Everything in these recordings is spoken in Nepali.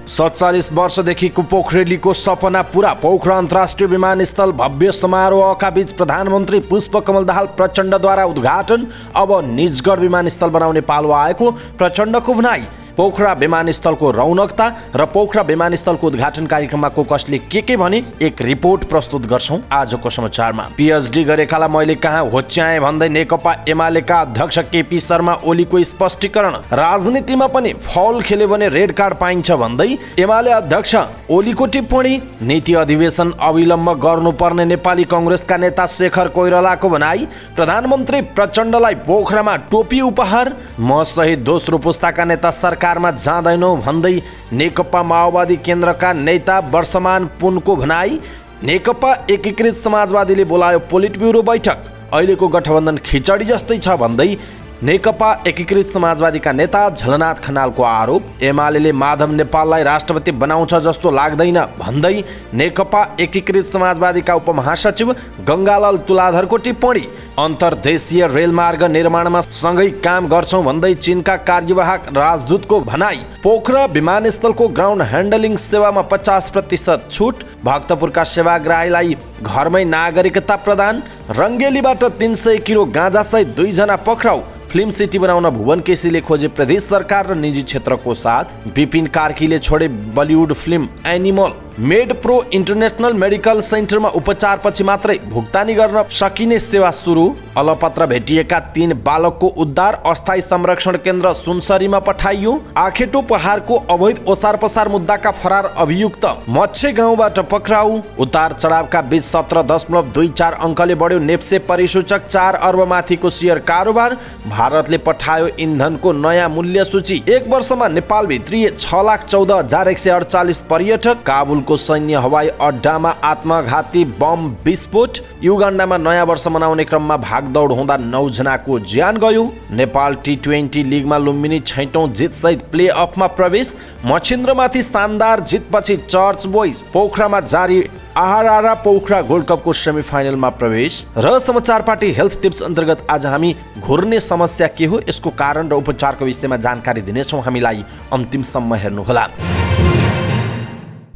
47 वर्षदेखिको पोखरेलीको सपना पूरा। पोखरा अन्तर्राष्ट्रिय विमानस्थल भव्य समारोहका बीच प्रधानमन्त्री पुष्पकमल दाहाल प्रचण्डद्वारा उद्घाटन। अब निजगढ विमानस्थल बनाउने पालो आएको प्रचण्डको भनाई। पोखरा विमानस्थलको रौनकता र पोखरा विमानस्थलको उद्घाटन कार्यक्रममा को कसले के भने एक रिपोर्ट प्रस्तुत गर्छौं आजको समाचारमा। पीएचडी गरेकालाई मैले कहाँ होच्याएँ भन्दै नेकपा एमालेका अध्यक्ष केपी शर्मा ओलीको स्पष्टीकरण। राजनीतिमा पनि फौल खेल्यो भने रेड कार्ड पाइन्छ भन्दै एमाले अध्यक्ष ओलीको टिप्पणी। नीति अधिवेशन अविलम्ब गर्नुपर्ने नेपाली कांग्रेसका नेता शेखर कोइरालाको भनाई। प्रधानमन्त्री प्रचण्डलाई पोखरामा टोपी उपहार। म सहित दोस्रो पुस्ताका नेता सरकारमा जाँदैनौ भन्दै नेकपा माओवादी केन्द्रका नेता वर्षमान पुनको भनाई। नेकपा एकीकृत समाजवादीले बोलायो पोलिट ब्युरो बैठक। अहिलेको गठबन्धन खिचडी जस्तै छ भन्दै नेकपा एकीकृत समाजवादीका नेता झलनाथ खनालको आरोप। एमालेले माधव नेपाललाई राष्ट्रपति बनाउँछ जस्तो लाग्दैन भन्दै नेकपा एकीकृत समाजवादीका उपमहासचिव गंगालाल तुलाधरको टिप्पणी। अन्तर्देशीय रेलमार्ग निर्माणमा सँगै काम गर्छौं भन्दै चीनका कार्यवाहक राजदूतको भनाई। पोखरा विमानस्थलको ग्राउन्ड ह्यान्डलिङ सेवामा 50% छुट। भक्तपुरका सेवाग्राहीलाई घरमै नागरिकता प्रदान। रङ्गेलीबाट 300 किलो गाँजासहित 2 जना पक्राउ। फिल्म सिटी बनाउन भुवन केसीले खोजे प्रदेश सरकार र निजी क्षेत्रको साथ। विपिन कार्कीले छोडे Bollywood film animal. Made pro international medical सेन्टरमा उपचारपछि मात्रै भुक्तानी गर्न सकिने सेवा सुरु। अलपत्र भेटिएका 3 बालकको उद्धार। अस्थायी संरक्षण केन्द्र सुनसरीमा पठाइयो। आखेटो पहाडको अवैध ओसार पसार मुद्दाका फरार अभियुक्त मच्छे गाउँबाट पक्राउ। उतार चढावका बीच 17.24 अङ्कले बढ्यो नेप्से परिसूचक। 4 अर्ब माथिको सेयर कारोबार। भारतले पठायो इन्धनको नयाँ मूल्य सूची। 1 वर्षमा नेपाल भित्रिए 6,14,148 पर्यटक। काबुलको सैन्य हवाई अड्डामा आत्मघाती बम विस्फोट। युगाण्डामा नयाँ वर्ष मनाउने क्रममा भागदौड हुँदा 9 जनाको ज्यान गयो। नेपाल T20 लिगमा लुम्बिनी 6औं जितसहित प्ले अफमा प्रवेश। मछिन्द्रमाथि शानदार जितपछि चर्च बोइज पोखरामा जारी। आहारा पोखरा गोल्ड कपको सेमिफाइनलमा प्रवेश। र समाचार पार्टी हेल्थ टिप्स अन्तर्गत आज हामी घुर्ने समस्या के हो, यसको कारण र उपचारको विषयमा जानकारी दिनेछौँ। हामीलाई अन्तिमसम्म हेर्नुहोला।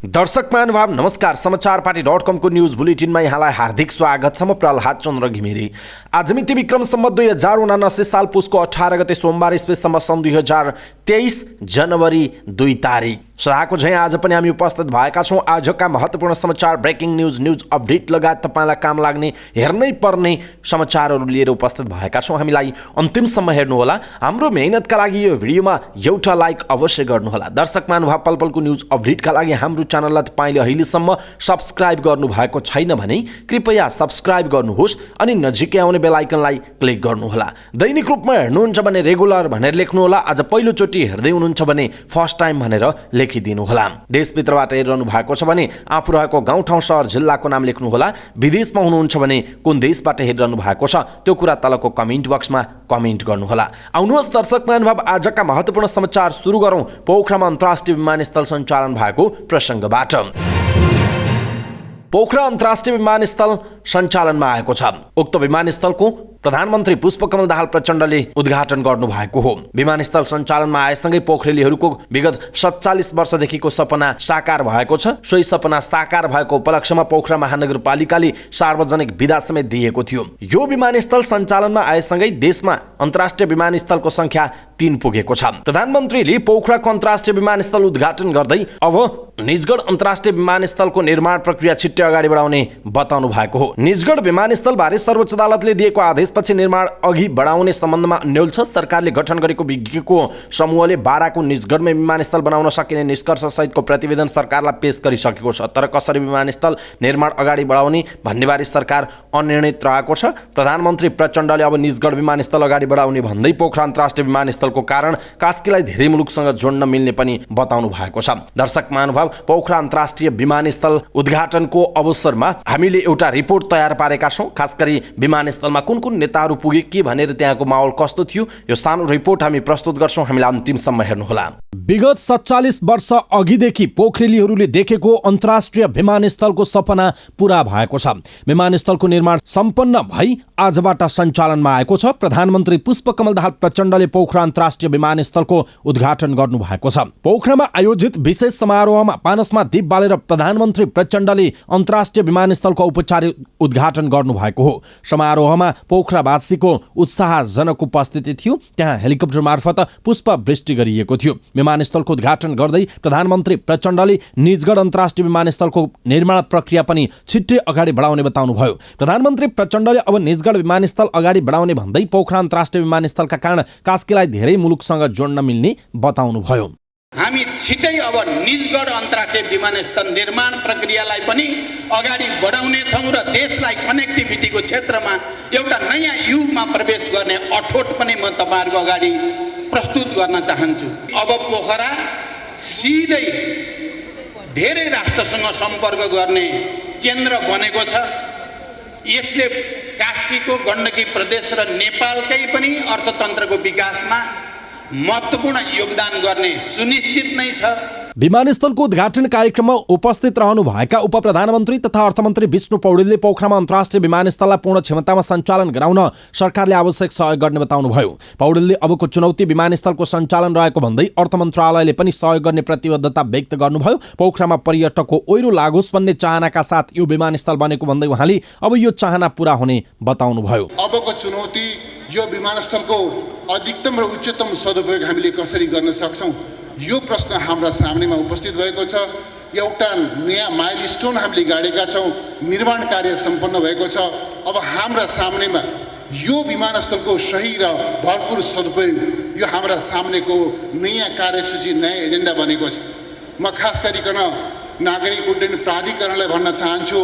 दर्शक महानुभाव नमस्कार। समाचारपाटी.com को न्यूज बुलेटिनमा यहाँलाई हार्दिक स्वागत छ। म प्रहलाद चन्द्र घिमिरे। आज मिति विक्रम सम्वत 2079 साल पुसको 18 गते सोमबार इस्वीसम्म सन् 2023 जनवरी 2 तारिक। सदाको झैं आज पनि हामी उपस्थित भएका छौँ आजका महत्त्वपूर्ण समाचार, ब्रेकिङ न्युज अपडेट लगायत तपाईँलाई काम लाग्ने हेर्नै पर्ने समाचारहरू लिएर उपस्थित भएका छौँ। हामीलाई अन्तिमसम्म हेर्नुहोला। हाम्रो मेहनतका लागि यो भिडियोमा एउटा लाइक अवश्य गर्नुहोला। दर्शक महानुभाव पल पलको न्युज अपडेटका लागि हाम्रो च्यानललाई तपाईँले अहिलेसम्म सब्सक्राइब गर्नुभएको छैन भने कृपया सब्सक्राइब गर्नुहोस् अनि नजिकै आउने बेल आइकनलाई क्लिक गर्नुहोला। दैनिक रूपमा हेर्नुहुन्छ भने रेगुलर भनेर लेख्नुहोला। आज पहिलोचोटि हेर्दै हुनुहुन्छ भने फर्स्ट टाइम भनेर लेखिदिनुहोला। देशभित्रबाट हेरिरहनु भएको छ भने आफू रहेको गाउँठाउँ सहर जिल्लाको नाम लेख्नुहोला। विदेशमा हुनुहुन्छ भने कुन देशबाट हेरिरहनु भएको छ त्यो कुरा तलको कमेन्ट बक्समा कमेन्ट गर्नुहोला। आउनुहोस् दर्शक महानुभाव आजका महत्त्वपूर्ण समाचार सुरु गरौँ पोखरामा अन्तर्राष्ट्रिय विमानस्थल सञ्चालन भएको प्रसङ्गबाट। पोखरा अन्तर्राष्ट्रिय विमानस्थल सञ्चालनमा आएको छ। उक्त विमानस्थलको प्रधानमन्त्री पुष्पकमल दाहाल प्रचण्डले उद्घाटन गर्नु भएको हो। विमानस्थल सञ्चालनमा आएसँगै पोखरेलीहरूको विगत 47 वर्षदेखिको सपना साकार भएको छ। सोही सपना साकार भएको उपलक्ष्यमा पोखरा महानगरपालिकाले सार्वजनिक बिदा समेत दिएको थियो। यो विमानस्थल सञ्चालनमा आएसँगै देशमा अन्तर्राष्ट्रिय विमानस्थलको संख्या 3 पुगेको छ। प्रधानमन्त्रीले पोखराको अन्तर्राष्ट्रिय विमानस्थल उद्घाटन गर्दै अब निजगढ अन्तर्राष्ट्रिय विमानस्थलको निर्माण प्रक्रिया छिट्टै अगाडि बढाउने बताउनु भएको हो। निजगढ विमानस्थलबारे सर्वोच्च अदालतले दिएको आदेशपछि निर्माण अघि बढाउने सम्बन्धमा अन्यल छ। सरकारले गठन गरेको विज्ञको समूहले बाराको निजगढमै विमानस्थल बनाउन सकिने निष्कर्ष सहितको प्रतिवेदन सरकारलाई पेश गरिसकेको छ। तर कसरी विमानस्थल निर्माण अगाडि बढाउने भन्नेबारे सरकार अनिर्णित रहेको छ। प्रधानमन्त्री प्रचण्डले अब निजगढ विमानस्थल अगाडि बढाउने भन्दै पोखरा अन्तर्राष्ट्रिय विमानस्थलको कारण कास्कीलाई धेरै मुलुकसँग जोड्न मिल्ने पनि बताउनु भएको छ। दर्शक महानुभाव पोखरा अन्तर्राष्ट्रिय विमानस्थल उद्घाटनको अवसरमा हामीले एउटा रिपोर्ट तयार पारेका छौँ। खास गरी विमानस्थलमा कुन कुन नेताहरू पुगे के भनेर त्यहाँको माहौल कस्तो थियो, यो सानो रिपोर्ट हामी प्रस्तुत गर्छौँ, हामीलाई अन्तिमसम्म हेर्नुहोला। विगत 47 वर्ष अघिदेखि पोखरेलीहरूले देखेको अन्तर्राष्ट्रिय विमानस्थलको सपना पूरा भएको छ। विमानस्थलको निर्माण सम्पन्न भई आजबाट सञ्चालनमा आएको छ। प्रधानमन्त्री पुष्पकमल दाहाल प्रचण्डले पोखरा अन्तर्राष्ट्रिय विमानस्थलको उद्घाटन गर्नुभएको छ। पोखरामा आयोजित विशेष समारोहमा पानसमा दीप बालेर प्रधानमन्त्री प्रचण्डले अन्तर्राष्ट्रिय विमानस्थलको औपचारिक उद्घाटन गर्नुभएको हो। समारोहमा पोखरावासीको उत्साहजनक उपस्थिति थियो। त्यहाँ हेलिकप्टर मार्फत पुष्पवृष्टि गरिएको थियो। विमानस्थलको उद्घाटन गर्दै प्रधानमन्त्री प्रचण्डले निजगढ अन्तर्राष्ट्रिय विमानस्थलको निर्माण प्रक्रिया पनि छिट्टै अगाडि बढाउने बताउनुभयो। प्रधानमन्त्री प्रचण्डले अब निजगढ विमानस्थल अगाडि बढाउने भन्दै पोखरा अन्तर्राष्ट्रिय विमानस्थलका कारण कास्कीलाई धेरै मुलुकसँग जोड्न मिल्ने बताउनुभयो। हामी छिटै अब निजगढ अन्तर्राष्ट्रिय विमानस्थल निर्माण प्रक्रियालाई पनि अगाडि बढाउने छौँ र देशलाई कनेक्टिभिटीको क्षेत्रमा एउटा नयाँ युगमा प्रवेश गर्ने अठोट पनि म तपाईँहरूको अगाडि प्रस्तुत गर्न चाहन्छु। अब पोखरा सिधै धेरै राष्ट्रसँग सम्पर्क गर्ने केन्द्र बनेको छ। यसले कास्कीको गण्डकी प्रदेश र नेपालकै पनि अर्थतन्त्रको विकासमा महत्त्वपूर्ण योगदान गर्ने सुनिश्चित नै छ। विमानस्थलको उद्घाटन कार्यक्रममा उपस्थित रहनुभएका उपप्रधानमन्त्री तथा अर्थमन्त्री विष्णु पौडेलले पोखरामा अन्तर्राष्ट्रिय विमानस्थललाई पूर्ण क्षमतामा सञ्चालन गराउन सरकारले आवश्यक सहयोग गर्ने बताउनुभयो। पौडेलले अबको चुनौती विमानस्थलको सञ्चालन रहेको भन्दै अर्थ मन्त्रालयले पनि सहयोग गर्ने प्रतिबद्धता व्यक्त गर्नुभयो। पोखरामा पर्यटकको ओइरो लागोस् भन्ने चाहनाका साथ यो विमानस्थल बनेको भन्दै उहाँले अब यो चाहना पूरा हुने बताउनुभयो। अबको चुनौती यो विमानस्थलको अधिकतम र उच्चतम सदुपयोग हामीले कसरी गर्न सक्छौँ, यो प्रश्न हाम्रा सामनेमा उपस्थित भएको छ। एउटा नयाँ माइलस्टोन हामीले गाडेका छौँ, निर्माण कार्य सम्पन्न भएको छ। अब हाम्रा सामनेमा यो विमानस्थलको सही र भरपूर सदुपयोग यो हाम्रा सामनेको नयाँ कार्यसूची, नयाँ एजेन्डा बनेको छ। म खास गरिकन नागरिक उड्डयन प्राधिकरणलाई भन्न चाहन्छु,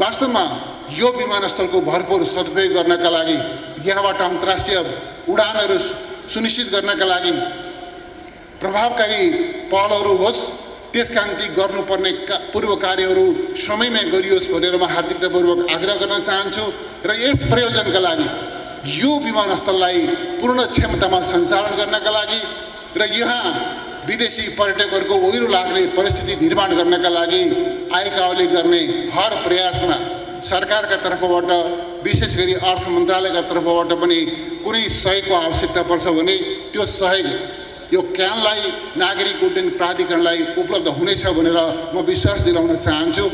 वास्तवमा यो विमानस्थलको भरपूर सदुपयोग गर्नका लागि, यहाँबाट अन्तर्राष्ट्रिय उडानहरू सुनिश्चित गर्नका लागि प्रभावकारी पहलहरू होस्, त्यसका निम्ति गर्नुपर्ने पूर्व कार्यहरू समयमै गरियोस् भनेर म हार्दिकतापूर्वक आग्रह गर्न चाहन्छु। र यस प्रयोजनका लागि यो विमानस्थललाई पूर्ण क्षमतामा सञ्चालन गर्नका लागि र यहाँ विदेशी पर्यटकहरूको ओइरो लाग्ने परिस्थिति निर्माण गर्नका लागि आएकाले गर्ने हर प्रयासमा सरकारका तर्फबाट, विशेष गरी अर्थ मन्त्रालयका तर्फबाट पनि कुनै सहयोगको आवश्यकता पर्छ भने त्यो सहयोग यो क्यानलाई, नागरिक उड्डयन प्राधिकरणलाई उपलब्ध हुनेछ भनेर म विश्वास दिलाउन चाहन्छु।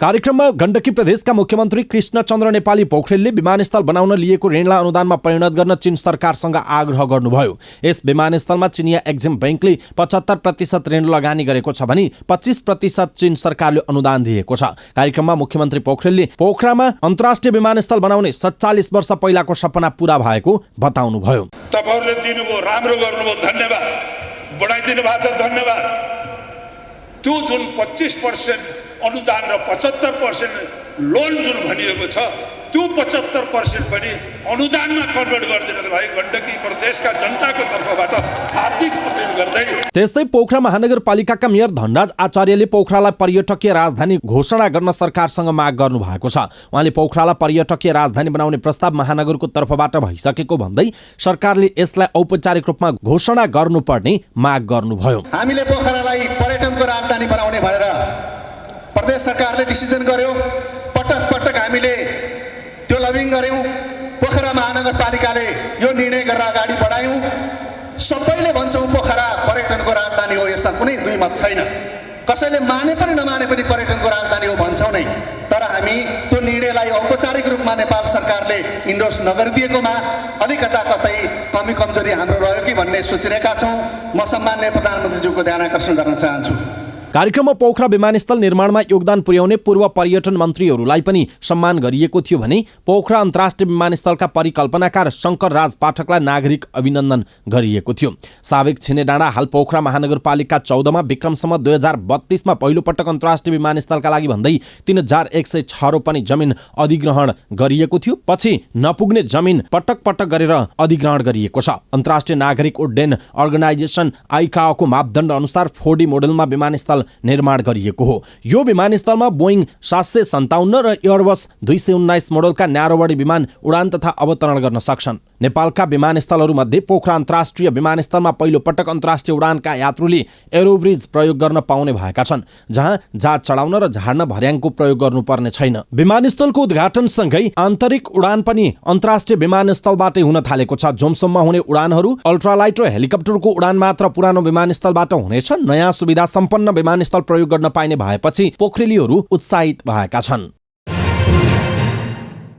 कार्यक्रममा गण्डकी प्रदेशका मुख्यमन्त्री कृष्णचन्द्र नेपाली पोखरेलले विमानस्थल बनाउन लिएको ऋणलाई अनुदानमा परिणत गर्न चीन सरकारसँग आग्रह गर्नुभयो। यस विमानस्थलमा चिनिया एक्जिम बैंकले 75% ऋण लगानी गरेको छ भने 25% चीन सरकारले अनुदान दिएको छ। कार्यक्रममा मुख्यमन्त्री पोखरेलले पोखरामा अन्तर्राष्ट्रिय विमानस्थल बनाउने 47 वर्ष पहिलाको सपना पूरा भएको बताउनुभयो। तपाईहरुले दिनुभयो, राम्रो गर्नुभयो, धन्यवाद। बढाइदिनु भएको छ, धन्यवाद। त्यो जुन 25% अनुदान र 75% लोन जुन भनिएको छ, त्यो 75% पनि अनुदानमा कन्भर्ट गरिदिनको लागि गण्डकी प्रदेशका जनताको तर्फबाट हार्दिक अपील गर्दै। त्यस्तै पोखरा महानगरपालिकाका मेयर धनराज आचार्यले पोखरालाई पर्यटकीय राजधानी घोषणा गर्न सरकारसँग माग गर्नु भएको छ। उहाँले पोखरालाई पर्यटकीय राजधानी बनाउने प्रस्ताव महानगरको तर्फबाट भइसकेको भन्दै सरकारले यसलाई औपचारिक रूपमा घोषणा गर्नुपर्ने माग गर्नुभयो। हामीले पोखरालाई पर्यटनको राजधानी बनाउने भनेर प्रदेश सरकारले डिसिजन गर्यो। पटक पटक हामीले त्यो लबिङ गर्यौँ। पोखरा महानगरपालिकाले यो निर्णय गरेर अगाडि बढायौँ। सबैले भन्छौँ पोखरा पर्यटनको राजधानी हो, यसमा कुनै दुई मत छैन। कसैले माने पनि नमाने पनि पर्यटनको राजधानी हो भन्छौँ नै। तर हामी त्यो निर्णयलाई औपचारिक रूपमा नेपाल सरकारले इन्डोर्स नगरिदिएकोमा अलिकता कतै कमी कमजोरी हाम्रो रह्यो कि भन्ने सोचिरहेका छौँ। म सम्माननीय प्रधानमन्त्रीज्यूको ध्यान आकर्षण गर्न चाहन्छु। कार्यक्रममा पोखरा विमानस्थल निर्माणमा योगदान पुर्याउने पूर्व पर्यटन मन्त्रीहरूलाई पनि सम्मान गरिएको थियो भने पोखरा अन्तर्राष्ट्रिय विमानस्थलका परिकल्पनाकार शङ्कर राज पाठकलाई नागरिक अभिनन्दन गरिएको थियो। साविक छिनेडाँडा हाल पोखरा महानगरपालिका 14मा विक्रमसम्म 2032मा पहिलोपटक अन्तर्राष्ट्रिय विमानस्थलका लागि भन्दै 3106 रोपनी जमिन अधिग्रहण गरिएको थियो। पछि नपुग्ने जमिन पटक पटक गरेर अधिग्रहण गरिएको छ। अन्तर्राष्ट्रिय नागरिक उड्डयन अर्गनाइजेसन आइकाओको मापदण्ड अनुसार 4D मोडेलमा विमानस्थल विमानस्थल निर्माण गरिएको हो। यो विमानस्थलमा बोइङ 757 र एयरबस 219 मोडलका न्यारोबडी विमान उडान तथा अवतरण गर्न सक्छन्। नेपालका विमानस्थलहरूमध्ये पोखरा अन्तर्राष्ट्रिय विमानस्थलमा पहिलो पटक अन्तर्राष्ट्रिय उडानका यात्रुले एरोब्रिज प्रयोग गर्न पाउने भएका छन्, जहाँ जहाज चढाउन र झार्न भर्याङको प्रयोग गर्नुपर्ने छैन। विमानस्थलको उद्घाटनसँगै आन्तरिक उडान पनि अन्तर्राष्ट्रिय विमानस्थलबाटै हुन थालेको छ। जोमसोममा हुने उडानहरू अल्ट्रालाइट र हेलिकप्टरको उडान मात्र पुरानो विमानस्थलबाट हुनेछ। नयाँ सुविधा सम्पन्न विमानस्थल प्रयोग गर्न पाइने भएपछि पोखरेलीहरू उत्साहित भएका छन्।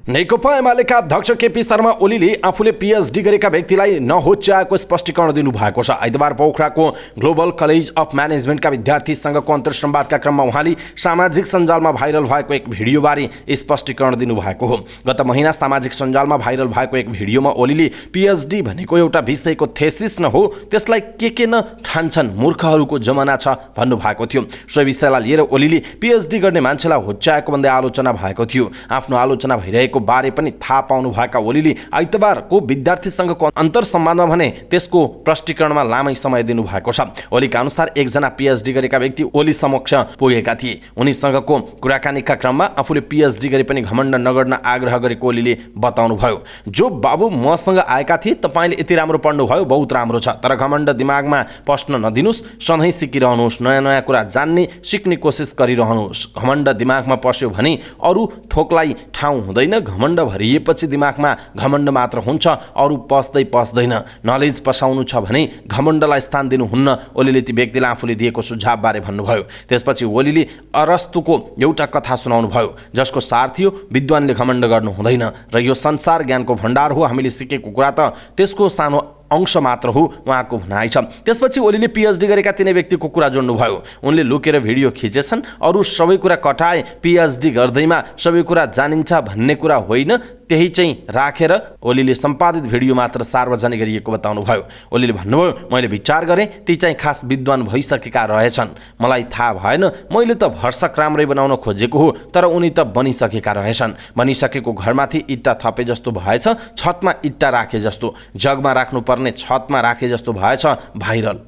नेकपा एमालेका अध्यक्ष केपी शर्मा ओलीले आफूले पीएचडी गरेका व्यक्तिलाई नहोच्याएको स्पष्टीकरण दिनुभएको छ। आइतबार पोखराको ग्लोबल कलेज अफ म्यानेजमेन्टका विद्यार्थीसँगको अन्तर्संवादका क्रममा उहाँले सामाजिक सञ्जालमा भाइरल भएको एक भिडियोबारे स्पष्टीकरण दिनुभएको हो। गत महिना सामाजिक सञ्जालमा भाइरल भएको एक भिडियोमा ओलीले पीएचडी भनेको एउटा विषयको थेसिस न हो, त्यसलाई के न ठान्छन्, मूर्खहरूको जमाना छ भन्नुभएको थियो। सो विषयलाई लिएर ओलीले पीएचडी गर्ने मान्छेलाई होच्याएको भन्दै आलोचना भएको थियो। आफ्नो आलोचना भइरहेको बारे पनि थाहा पाउनु भएका ओलीले आइतबारको विद्यार्थीसँगको अन्तर्संवादमा भने त्यसको प्रष्टीकरणमा लामै समय दिनुभएको छ। ओलीका अनुसार एकजना पीएचडी गरेका व्यक्ति ओली समक्ष पुगेका थिए। उनीसँगको कुराकानीका क्रममा आफूले पीएचडी गरे पनि घमण्ड नगर्न आग्रह गरेको ओलीले बताउनुभयो। जो बाबु मसँग आएका थिए, तपाईले यति राम्रो पढ्नुभयो, बहुत राम्रो छ, तर घमण्ड दिमागमा पस्न नदिनुस्, सधैँ सिकिरहनुहोस्, नयाँ नयाँ कुरा जान्ने सिक्ने कोसिस गरिरहनुहोस्। घमण्ड दिमागमा पस्यो भने अरू थोकलाई ठाउँ हुँदैन। घमण्ड भरिएपछि दिमागमा घमण्ड मात्र हुन्छ, अरू पस्दैन। नलेज पसाउनु छ भने घमण्डलाई स्थान दिनुहुन्न, ओलीले ती व्यक्तिलाई आफूले दिएको सुझावबारे भन्नुभयो। त्यसपछि ओलीले अरस्तुको एउटा कथा सुनाउनुभयो, जसको सार थियो विद्वानले घमण्ड गर्नु हुँदैन र यो संसार ज्ञानको भण्डार हो, हामीले सिकेको कुरा त त्यसको सानो अंश मात्र हो, उहाँको भनाइ छ। त्यसपछि ओलीले पीएचडी गरेका तिनै व्यक्तिको कुरा जोड्नुभयो। उनले लुकेर भिडियो खिचेछन्, अरू सबै कुरा कटाए, पीएचडी गर्दैमा सबै कुरा जानिन्छ भन्ने कुरा होइन, त्यही चाहिँ राखेर ओलीले सम्पादित भिडियो मात्र सार्वजनिक गरिएको बताउनुभयो। ओलीले भन्नुभयो, मैले विचार गरेँ ती चाहिँ खास विद्वान भइसकेका रहेछन्, मलाई थाहा भएन, मैले त भरसक राम्रै बनाउन खोजेको हो, तर उनी त बनिसकेका रहेछन्। बनिसकेको घरमाथि इट्टा थपे जस्तो भएछ, छतमा इट्टा राखे जस्तो, जगमा राख्नुपर्ने छतमा राखे जस्तो भएछ, भाइरल।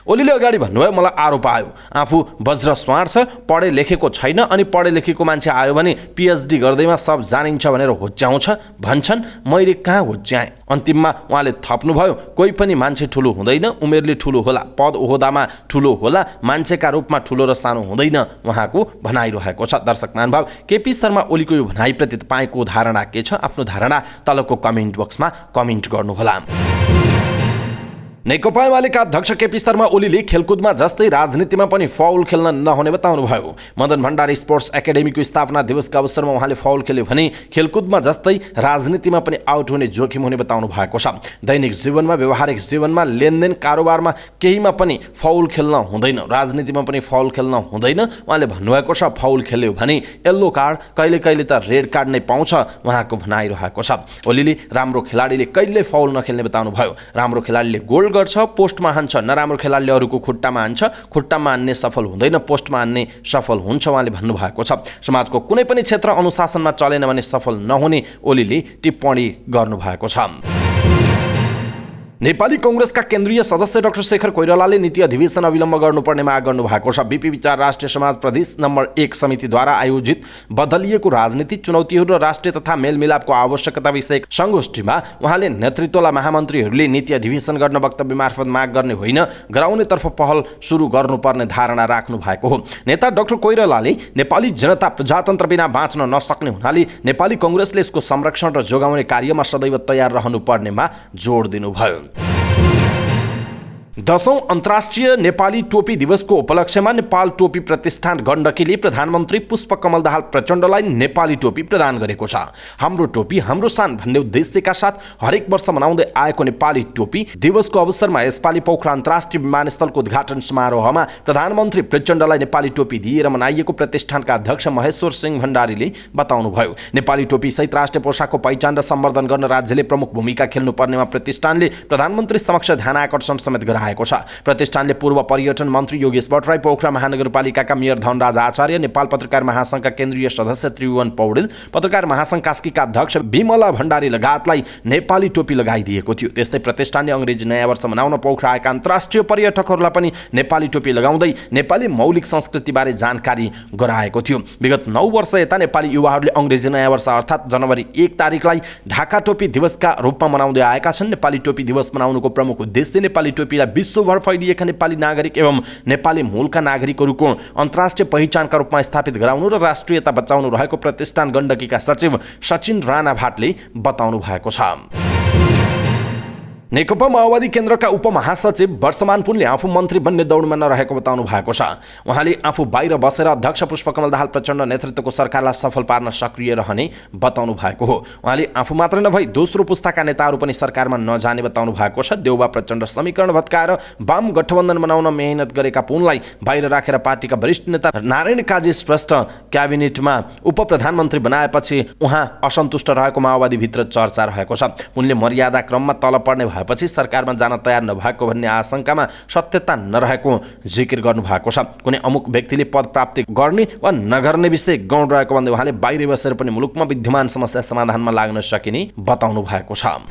ओलीले अगाडि भन्नुभयो, मलाई आरोप आयो आफू वज्र स्वार छ, पढे लेखेको छैन, अनि पढे लेखेको मान्छे आयो भने पीएचडी गर्दैमा सब जानिन्छ भनेर होच्याउँछ भन्छन्, मैले कहाँ होच्याएँ। अन्तिममा उहाँले थप्नुभयो, कोही पनि मान्छे ठुलो हुँदैन, उमेरले ठुलो होला, पद ओहदामा ठुलो होला, मान्छेका रूपमा ठुलो र सानो हुँदैन, उहाँको भनाइरहेको छ। दर्शक महानुभाव, केपी शर्मा ओलीको यो भनाइप्रति तपाईँको धारणा के छ? आफ्नो धारणा तलको कमेन्ट बक्समा कमेन्ट गर्नुहोला। नेकपा एमालेका अध्यक्ष केपी शर्मा ओलीले खेलकुदमा जस्तै राजनीतिमा पनि फाउल खेल्न नहुने बताउनुभयो। मदन भण्डारी स्पोर्ट्स एकाडेमीको स्थापना दिवसका अवसरमा उहाँले फाउल खेल्यो भने खेलकुदमा जस्तै राजनीतिमा पनि आउट हुने जोखिम हुने बताउनु भएको छ। दैनिक जीवनमा, व्यावहारिक जीवनमा, लेनदेन कारोबारमा केहीमा पनि फाउल खेल्न हुँदैन, राजनीतिमा पनि फाउल खेल्न हुँदैन। उहाँले भन्नुभएको छ, फाउल खेल्यो भने येल्लो कार्ड, कहिले कहिले त रेड कार्ड नै पाउँछ, उहाँको भनाइरहेको छ। ओलीले राम्रो खेलाडीले कहिले फाउल नखेल्ने बताउनुभयो। राम्रो खेलाडीले गोल गर्छ, पोस्टमा हान्छ, नराम्रो खेलाडीले अरूको खुट्टामा हान्छ, खुट्टामा हान्ने सफल हुँदैन, पोस्टमा हान्ने सफल हुन्छ, उहाँले भन्नुभएको छ। समाजको कुनै पनि क्षेत्र अनुशासनमा चलेन भने सफल नहुने ओलीले टिप्पणी गर्नुभएको छ। नेपाली कांग्रेसका केन्द्रीय सदस्य डाक्टर शेखर कोइरालाले नीति अधिवेशन अविलम्ब गर्नुपर्ने माग गर्नुभएको छ। बीपी विचार राष्ट्रिय समाज प्रदेश नम्बर 1 समितिद्वारा आयोजित बदलिएको राजनीति, चुनौतीहरू र राष्ट्रिय तथा मेलमिलापको आवश्यकता विषयक संगोष्ठीमा उहाँले नेतृत्वलाई महामन्त्रीहरूले नीति अधिवेशन गर्न वक्तव्य मार्फत माग गर्ने होइन, गराउनेतर्फ पहल सुरु गर्नुपर्ने धारणा राख्नु भएको हो। नेता डाक्टर कोइरालाले नेपाली जनता प्रजातन्त्र बिना बाँच्न नसक्ने हुनाले नेपाली कांग्रेसले यसको संरक्षण र जोगाउने कार्यमा सदैव तयार रहनुपर्नेमा जोड दिनुभयो। 10औं अन्तर्राष्ट्रिय नेपाली टोपी दिवसको उपलक्ष्यमा नेपाल टोपी प्रतिष्ठान गण्डकीले प्रधानमन्त्री पुष्पकमल दाहाल प्रचण्डलाई नेपाली टोपी प्रदान गरेको छ। हाम्रो टोपी हाम्रो शान भन्ने उद्देश्यका साथ हरेक वर्ष मनाउँदै आएको नेपाली टोपी दिवसको अवसरमा यसपालि पोखरा अन्तर्राष्ट्रिय विमानस्थलको उद्घाटन समारोहमा प्रधानमन्त्री प्रचण्डलाई नेपाली टोपी दिएर मनाइएको प्रतिष्ठानका अध्यक्ष महेश्वर सिंह भण्डारीले बताउनुभयो। नेपाली टोपी सहित राष्ट्रिय पोसाकको पहिचान र सम्वर्धन गर्न राज्यले प्रमुख भूमिका खेल्नुपर्नेमा प्रतिष्ठानले प्रधानमन्त्री समक्ष ध्यान आकर्षण समेत गराएको छ। प्रतिष्ठानले पूर्व पर्यटन मन्त्री योगेश भट्टराई, पोखरा महानगरपालिकाका मेयर धनराज आचार्य, नेपाल पत्रकार महासंघका केन्द्रीय सदस्य त्रिभुवन पौडेल, पत्रकार महासंघ कास्कीका अध्यक्ष विमला भण्डारी लगायतलाई नेपाली टोपी लगाइदिएको थियो। त्यस्तै प्रतिष्ठानले अंग्रेजी नयाँ वर्ष मनाउन पोखरा आएका अन्तर्राष्ट्रिय पर्यटकहरूलाई पनि नेपाली टोपी लगाउँदै नेपाली मौलिक संस्कृतिबारे जानकारी गराएको थियो। विगत 9 वर्ष यता नेपाली युवाहरूले अंग्रेजी नयाँ वर्ष अर्थात् जनवरी 1 तारिकलाई ढाका टोपी दिवसका रूपमा मनाउँदै आएका छन्। नेपाली टोपी दिवस मनाउनुको प्रमुख उद्देश्य नेपाली टोपीलाई विश्वभर फैलिएका नेपाली नागरिक एवं नेपाली मूलका नागरिकहरूको अन्तर्राष्ट्रिय पहिचानका रूपमा स्थापित गराउनु र राष्ट्रियता बचाउनु रहेको प्रतिष्ठान गण्डकीका सचिव सचिन राणा भाटले बताउनु भएको छ। नेकपा माओवादी केन्द्रका उपमहासचिव वर्षमान पुनले आफू मन्त्री बन्ने दौडमा नरहेको बताउनु भएको छ। उहाँले आफू बाहिर बसेर अध्यक्ष पुष्पकमल दाहाल प्रचण्ड नेतृत्वको सरकारलाई सफल पार्न सक्रिय रहने बताउनु भएको हो। उहाँले आफू मात्र नभई दोस्रो पुस्ताका नेताहरू पनि सरकारमा नजाने बताउनु भएको छ। देउबा प्रचण्ड समीकरण भत्काएर वाम गठबन्धन बनाउन मेहनत गरेका पुनलाई बाहिर राखेर पार्टीका वरिष्ठ नेता नारायण काजी श्रेष्ठ क्याबिनेटमा उपप्रधानमन्त्री बनाएपछि उहाँ असन्तुष्ट रहेको माओवादीभित्र चर्चा रहेको छ। पुनले मर्यादा क्रममा तल पर्ने पछि सरकारमा जान तयार नभएको भन्ने आशंकामा सत्यता नरहेको जिकिर गर्नु भएको छ। कुनै अमुक व्यक्तिले पद प्राप्ति गर्ने वा नगर्ने विषय गौण रहेको भन्दै उहाँले बाहिर बसेर पनि मुलुकमा विद्यमान समस्या समाधानमा लाग्न सकिने बताउनु भएको छ।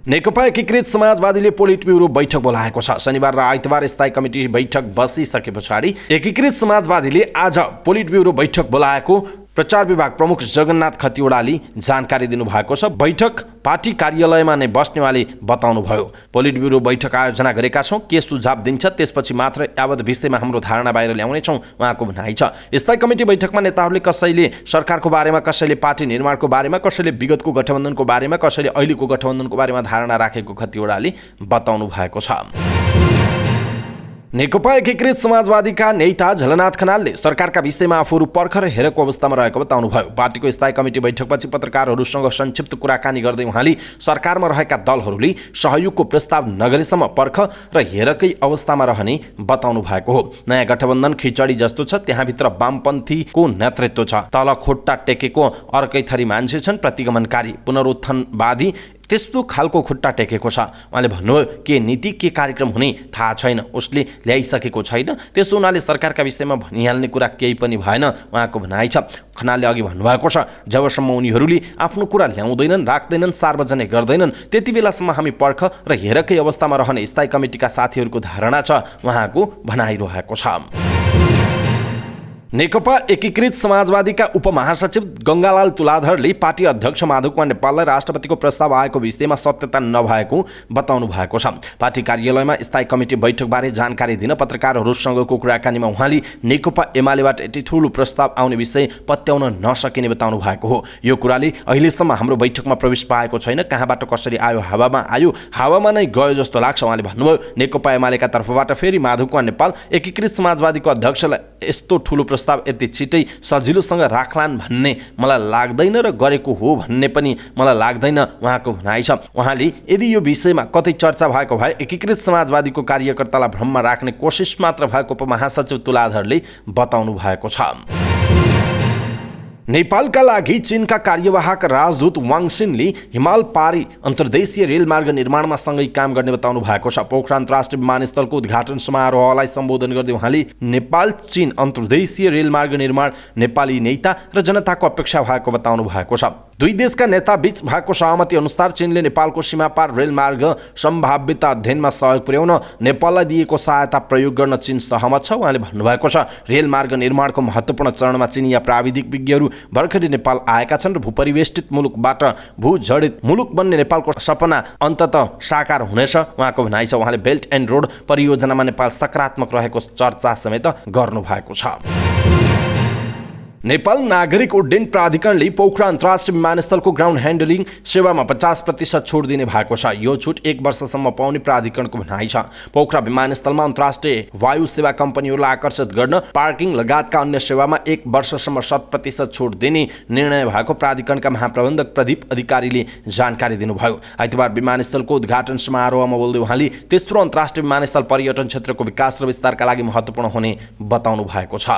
नेकपा एकीकृत समाजवादीले पोलिट ब्युरो बैठक बोलाएको छ। शनिबार र आइतबार स्थायी कमिटी बैठक बसिसके पछाडि एकीकृत समाजवादीले आज पोलिट ब्युरो बैठक बोलाएको प्रचार विभाग प्रमुख जगन्नाथ खतिवडाले जानकारी दिनुभएको छ। बैठक पार्टी कार्यालयमा नै बस्ने उहाँले बताउनुभयो। पोलिट ब्युरो बैठक आयोजना गरेका छौँ, के सुझाव दिन्छ त्यसपछि मात्र यावत विषयमा हाम्रो धारणा बाहिर ल्याउनेछौँ उहाँको भनाइ छ। स्थायी कमिटी बैठकमा नेताहरूले कसैले सरकारको बारेमा, कसैले पार्टी निर्माणको बारेमा, कसैले विगतको गठबन्धनको बारेमा, कसैले अहिलेको गठबन्धनको बारेमा धारणा राखेको खतिवडाले बताउनु भएको छ। नेकपा एकीकृत समाजवादीका नेता झलनाथ खनालले सरकारका विषयमा आफूहरू पर्खर हेरेको अवस्थामा रहेको बताउनुभयो। पार्टीको स्थायी कमिटी बैठकपछि पत्रकारहरूसँग संक्षिप्त कुराकानी गर्दै उहाँले सरकारमा रहेका दलहरूले सहयोगको प्रस्ताव नगरेसम्म पर्ख र हेरकै अवस्थामा रहने बताउनु भएको हो। नयाँ गठबन्धन खिचडी जस्तो छ, त्यहाँभित्र वामपन्थीको नेतृत्व छ, तल खुट्टा टेकेको अर्कै थरी मान्छे छन्, प्रतिगमनकारी पुनरुत्थानवादी त्यस्तो खालको खुट्टा टेकेको छ। उहाँले भन्नुभयो के नीति के कार्यक्रम हुने थाहा छैन, उसले ल्याइसकेको छैन, त्यस्तो उनीहरूले सरकारका विषयमा भनिहाल्ने कुरा केही पनि भएन उहाँको भनाइ छ। खनालले अघि भन्नुभएको छ, जबसम्म उनीहरूले आफ्नो कुरा ल्याउँदैनन्, राख्दैनन्, सार्वजनिक गर्दैनन्, त्यति बेलासम्म हामी पर्ख र हेरकै अवस्थामा रहने स्थायी कमिटीका साथीहरूको धारणा छ उहाँको भनाइरहेको छ। नेकपा एकीकृत समाजवादीका उपमहासचिव गंगालाल तुलाधरले पार्टी अध्यक्ष माधव कुमार नेपाललाई राष्ट्रपतिको प्रस्ताव आएको विषयमा सत्यता नभएको बताउनु भएको छ। पार्टी कार्यालयमा स्थायी कमिटी बैठकबारे जानकारी दिन पत्रकारहरूसँगको कुराकानीमा उहाँले नेकपा एमालेबाट यति ठूलो प्रस्ताव आउने विषय पत्याउन नसकिने बताउनु भएको हो। यो कुराले अहिलेसम्म हाम्रो बैठकमा प्रवेश पाएको छैन, कहाँबाट कसरी आयो, हावामा आयो, हावामा नै गयो जस्तो लाग्छ उहाँले भन्नुभयो। नेकपा एमालेका तर्फबाट फेरि माधव कुमार नेपाल एकीकृत समाजवादीको अध्यक्षलाई यस्तो ठूलो प्रस्ताव यति छिटै सजिलोसँग राख्लान् भन्ने मलाई लाग्दैन र गरेको हो भन्ने पनि मलाई लाग्दैन उहाँको भनाइ छ। उहाँले यदि यो विषयमा कतै चर्चा भएको भए एकीकृत समाजवादीको कार्यकर्तालाई भ्रममा राख्ने कोसिस मात्र भएको उपमहासचिव तुलाधरले बताउनु भएको छ। नेपालका लागि चीनका कार्यवाहक राजदूत वाङसिनले हिमाल पारी अन्तर्देशीय रेलमार्ग निर्माणमा सँगै काम गर्ने बताउनु भएको छ। पोखरा अन्तर्राष्ट्रिय विमानस्थलको उद्घाटन समारोहलाई सम्बोधन गर्दै उहाँले नेपाल चीन अन्तर्देशीय रेलमार्ग निर्माण नेपाली नेता र जनताको अपेक्षा भएको बताउनु भएको छ। दुई देशका नेता बीच भएको सहमति अनुसार चीनले नेपालको सीमापार रेलमार्ग सम्भाव्यता अध्ययनमा सहयोग पुर्याउन नेपाललाई दिएको सहायता प्रयोग गर्न चीन सहमत छ। उहाँले भन्नुभएको छ, रेलमार्ग निर्माणको महत्त्वपूर्ण चरणमा चिनिया प्राविधिक विज्ञहरू भर्खरै नेपाल आएका छन् र भूपरिवेष्टित मुलुकबाट भूजडित मुलुक बन्ने नेपालको सपना अन्ततः साकार हुनेछ उहाँको भनाइ छ। उहाँले बेल्ट एन्ड रोड परियोजनामा नेपाल सकारात्मक रहेको चर्चा समेत गर्नु भएको छ। नेपाल नागरिक उड्डयन प्राधिकरणले पोखरा अन्तर्राष्ट्रिय विमानस्थलको ग्राउन्ड ह्यान्डलिङ सेवामा 50% छुट दिने भएको छ। यो छुट 1 वर्षसम्म पाउने प्राधिकरणको भनाइ छ। पोखरा विमानस्थलमा अन्तर्राष्ट्रिय वायु सेवा कम्पनीहरूलाई आकर्षित गर्न पार्किङ लगायतका अन्य सेवामा 1 वर्षसम्म 100% छुट दिने निर्णय भएको प्राधिकरणका महाप्रबन्धक प्रदीप अधिकारीले जानकारी दिनुभयो। आइतबार विमानस्थलको उद्घाटन समारोहमा बोल्दै उहाँले तेस्रो अन्तर्राष्ट्रिय विमानस्थल पर्यटन क्षेत्रको विकास र विस्तारका लागि महत्त्वपूर्ण हुने बताउनु भएको छ।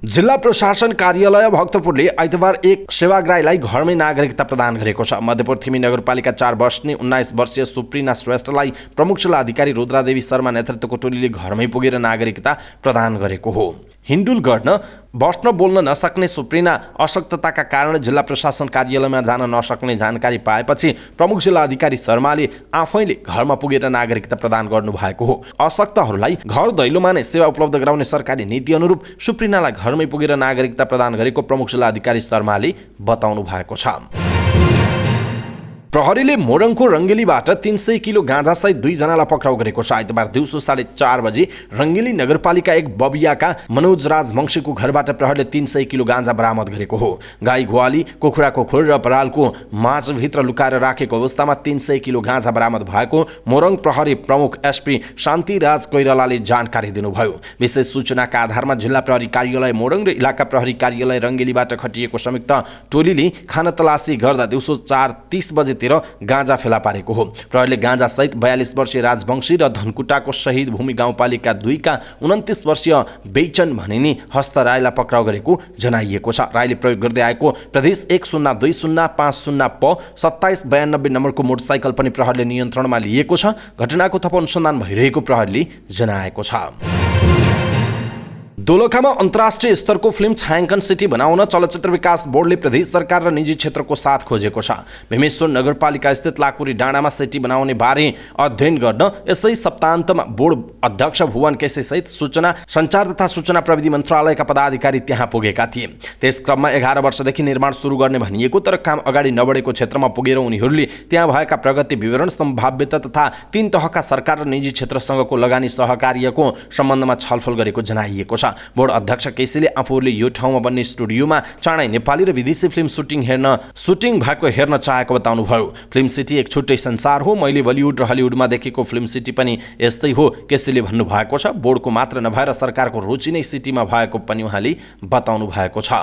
जिल्ला प्रशासन कार्यालय भक्तपुरले आइतबार एक सेवाग्राहीलाई घरमै नागरिकता प्रदान गरेको छ। मध्यपुर थिमी नगरपालिका 4 बस्ने 19 वर्षीय सुप्रिना श्रेष्ठलाई प्रमुख जिल्ला अधिकारी रुद्रादेवी शर्मा नेतृत्वको टोलीले घरमै पुगेर नागरिकता प्रदान गरेको हो। हिन्डुल गर्न बस्न बोल्न नसक्ने सुप्रिना अशक्तताका कारण जिल्ला प्रशासन कार्यालयमा जान नसक्ने जानकारी पाएपछि प्रमुख जिल्ला अधिकारी शर्माले आफैले घरमा पुगेर नागरिकता प्रदान गर्नुभएको हो। अशक्तहरूलाई घर दैलोमा नै सेवा उपलब्ध गराउने सरकारी नीति अनुरूप सुप्रिनालाई घरमै पुगेर नागरिकता प्रदान गरेको प्रमुख जिल्ला अधिकारी शर्माले बताउनु भएको छ। प्रहरीले मोरङको रङ्गेलीबाट 300 किलो गाँजासहित 2 जनालाई पक्राउ गरेको छ। आइतबार दिउँसो 4:30 बजे रङ्गेली नगरपालिका 1 बबियाका मनोज राज वंशीको घरबाट प्रहरीले 300 किलो गाँजा बरामद गरेको हो। गाई ग्वाली, कुखुराको खोर र परालको माझभित्र लुकाएर राखेको अवस्थामा 300 किलो गाँजा बरामद भएको मोरङ प्रहरी प्रमुख एसपी शान्तिराज कोइरालाले जानकारी दिनुभयो। विशेष सूचनाका आधारमा जिल्ला प्रहरी कार्यालय मोरङ र इलाका प्रहरी कार्यालय रङ्गेलीबाट खटिएको संयुक्त टोलीले खाना तलासी गर्दा दिउँसो 4:30 बजे गाँजा फेला पारेको हो। प्रहरीले गाँजा सहित 42 वर्षीय राजवंशी र धनकुटाको शहीद भूमि गाउँपालिका 2 का 29 वर्षीय बेचन भनिने हस्त राईलाई पक्राउ गरेको जनाइएको छ। राईले प्रयोग गर्दै आएको प्रदेश 102050 प 2792 नम्बरको मोटरसाइकल पनि प्रहरीले नियन्त्रणमा लिएको छ। घटनाको थप अनुसन्धान भइरहेको प्रहरीले जनाएको छ। दोलखामा अन्तर्राष्ट्रिय स्तरको फिल्म छायाङ्कन सिटी बनाउन चलचित्र विकास बोर्डले प्रदेश सरकार र निजी क्षेत्रको साथ खोजेको छ। भीमेश्वर नगरपालिका स्थित लाकुरी डाँडामा सिटी बनाउने बारे अध्ययन गर्न यसै सप्ताहन्तमा बोर्ड अध्यक्ष भुवन केसी सहित सूचना सञ्चार तथा सूचना प्रविधि मन्त्रालयका पदाधिकारी त्यहाँ पुगेका थिए। त्यस क्रममा 11 वर्षदेखि निर्माण सुरु गर्ने भनिएको तर काम अगाडि नबढेको क्षेत्रमा पुगेर उनीहरूले त्यहाँ भएका प्रगति विवरण, सम्भाव्यता तथा 3 तहका सरकार र निजी क्षेत्रसँगको लगानी सहकार्यको सम्बन्धमा छलफल गरेको जनाइएको छ। बोर्ड अध्यक्ष केसीले आफूले यो ठाउँमा बन्ने स्टुडियोमा चाँडै नेपाली र विदेशी फिल्म सुटिङ भएको हेर्न चाहेको बताउनुभयो। फिल्म सिटी एक छुट्टै संसार हो। मैले बलिउड र हलिउडमा देखेको फिल्म सिटी पनि यस्तै हो केसीले भन्नुभएको छ। बोर्डको मात्र नभएर सरकारको रुचि नै सिटीमा भएको पनि उहाँले बताउनु भएको छ।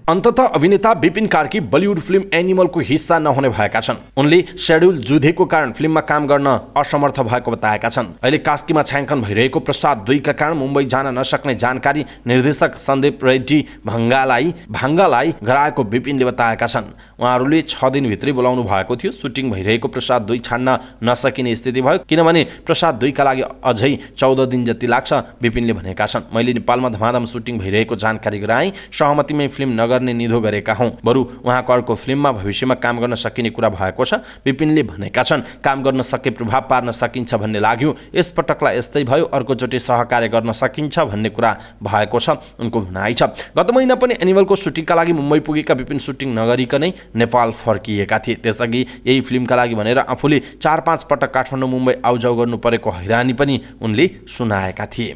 अन्ततः अभिनेता विपिन कार्की बलिउड फिल्म एनिमलको हिस्सा नहुने भएका छन्। उनले शेड्युल जुधेको कारण फिल्ममा काम गर्न असमर्थ भएको बताएका छन्। अहिले कास्कीमा छायाङ्कन भइरहेको प्रसाद 2 का कारण मुम्बई जान नसक्ने जानकारी निर्देशक सन्दीप रेड्डी भाङ्गालाई गराएको विपिनले बताएका छन्। उहाँहरूले 6 दिनभित्रै बोलाउनु भएको थियो। सुटिङ भइरहेको प्रसाद 2 छाड्न नसकिने स्थिति भयो किनभने प्रसाद 2 का लागि अझै 14 दिन जति लाग्छ विपिनले भनेका छन्। मैले नेपालमा धमाधम सुटिङ भइरहेको जानकारी गराएँ। सहमतिमै फिल्म नगर्ने निधो गरेका हौं। बरु उहाँको अर्को फिल्ममा भविष्यमा काम गर्न सकिने कुरा भएको छ विपिनले भनेका छन्। काम गर्न सके प्रभाव पार्न सकिन्छ भन्ने लाग्यो। यस पटकलाई यस्तै भयो। अर्कोचोटि सहकार्य गर्न सकिन्छ भन्ने कुरा भएको छ उनको भनाइ छ। गत महिना पनि एनिमलको सुटिङका लागि मुम्बई पुगेका विपिन सुटिङ नगरिकनै नेपाल फर्किएका थिए। त्यसअघि यही फिल्मका लागि भनेर आफूले 4-5 पटक काठमाडौँ मुम्बई आउजाउ गर्नु परेको हैरानी पनि उनले सुनाएका थिए।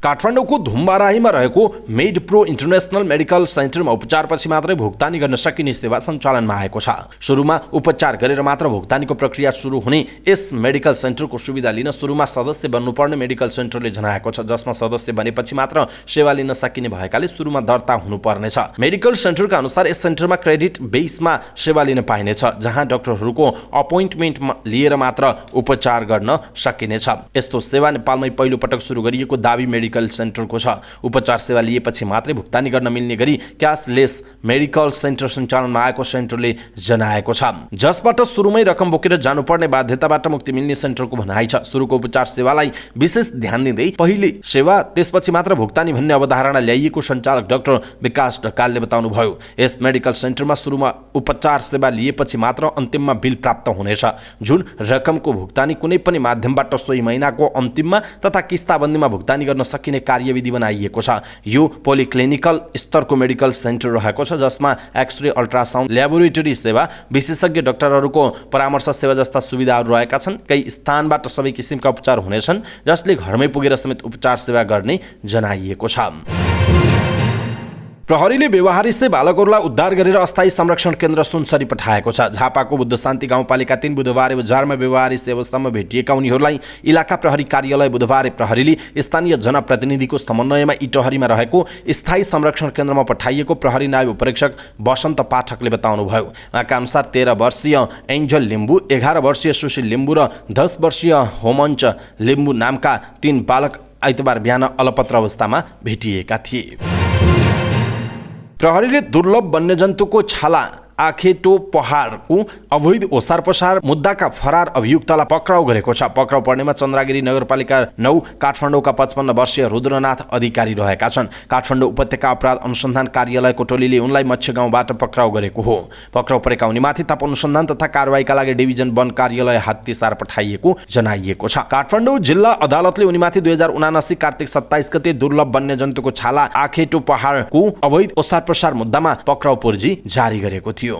काठमाडौँको धुम्बाराहीमा रहेको मेडप्रो इन्टरनेसनल मेडिकल सेन्टरमा उपचारपछि मात्रै भुक्तानी गर्न सकिने सेवा सञ्चालनमा आएको छ। सुरुमा उपचार गरेर मात्र भुक्तानीको प्रक्रिया सुरु हुने यस मेडिकल सेन्टरको सुविधा लिन सुरुमा सदस्य बन्नुपर्ने मेडिकल सेन्टरले जनाएको छ। जसमा सदस्य बनेपछि मात्र सेवा लिन सकिने भएकाले सुरुमा दर्ता हुनुपर्नेछ। मेडिकल सेन्टरका अनुसार यस सेन्टरमा क्रेडिट बेसमा सेवा लिन पाइनेछ, जहाँ डाक्टरहरूको अपोइन्टमेन्ट लिएर मात्र उपचार गर्न सकिनेछ। यस्तो सेवा नेपालमै पहिलो पटक सुरु गरिएको दाबी मेडिकल सेन्टरको छ। उपचार सेवा लिएपछि मात्रै भुक्तानी गर्न मिल्ने गरी क्यासलेस मेडिकल सेन्टर सञ्चालनमा आएको सेन्टरले जनाएको छ। जसबाट सुरुमै रकम बोकेर जानुपर्ने बाध्यताबाट मुक्ति मिल्ने सेन्टरको भनाइ छ। सुरुको उपचार सेवालाई विशेष ध्यान दिँदै पहिले सेवा त्यसपछि मात्र भुक्तानी भन्ने अवधारणा ल्याइएको सञ्चालक डाक्टर विकास ढकालले बताउनुभयो। यस मेडिकल सेन्टरमा सुरुमा उपचार सेवा लिएपछि मात्र अन्तिममा बिल प्राप्त हुनेछ। जुन रकमको भुक्तानी कुनै पनि माध्यमबाट सोही महिनाको अन्तिममा तथा किस्ताबन्दीमा भुक्तानी गर्न सकिने कार्यविधि बनाइएको छ। यो पोलिक्लिनिकल स्तरको मेडिकल सेन्टर रहेको छ, जसमा एक्सरे, अल्ट्रासाउन्ड, ल्याबोरेटरी सेवा, विशेषज्ञ डाक्टरहरूको परामर्श सेवा जस्ता सुविधाहरू रहेका छन्। कई स्थानबाट सबै किसिमका उपचार हुनेछन्, जसले घरमै पुगेर समेत उपचार सेवा गर्ने जनाइएको छ। प्रहरीले व्यवहारिसे बालकहरूलाई उद्धार गरेर अस्थायी संरक्षण केन्द्र सुनसरी पठाएको छ। झापाको बुद्ध शान्ति गाउँपालिका 3 बुधबार बजारमा व्यवहारिसे अवस्थामा भेटिएका उनीहरूलाई इलाका प्रहरी कार्यालय बुधबार प्रहरीले स्थानीय जनप्रतिनिधिको समन्वयमा इटहरीमा रहेको स्थायी संरक्षण केन्द्रमा पठाइएको प्रहरी नायब उपरीक्षक वसन्त पाठकले बताउनुभयो। उहाँका अनुसार 13 वर्षीय एन्जल लिम्बू, 11 वर्षीय सुशील लिम्बू र 10 वर्षीय होमञ्च लिम्बू नामका 3 बालक आइतबार बिहान अलपत्र अवस्थामा भेटिएका थिए। प्रहरीले दुर्लभ वन्यजन्तुको छाला आखेटो पहाडको अवैध ओसार पसार मुद्दाका फरार अभियुक्तलाई पक्राउ गरेको छ। पक्राउ पर्नेमा चन्द्रगिरी नगरपालिका 9 काठमाडौँका 55 वर्षीय रुद्रनाथ अधिकारी रहेका छन्। काठमाडौँ उपत्यका अपराध अनुसन्धान कार्यालयको टोलीले उनलाई मत्स्य गाउँबाट पक्राउ गरेको हो। पक्राउ परेका उनीमाथि थप अनुसन्धान तथा कारबाहीका लागि डिभिजन वन कार्यालय हात्तीसार पठाइएको जनाइएको छ। काठमाडौँ जिल्ला अदालतले उनीमाथि 2079 कार्तिक 27 गते दुर्लभ वन्यजन्तुको छाला आखेटो पहाडको अवैध ओसार पसार मुद्दामा पक्राउ पर्ची जारी गरेको थियो।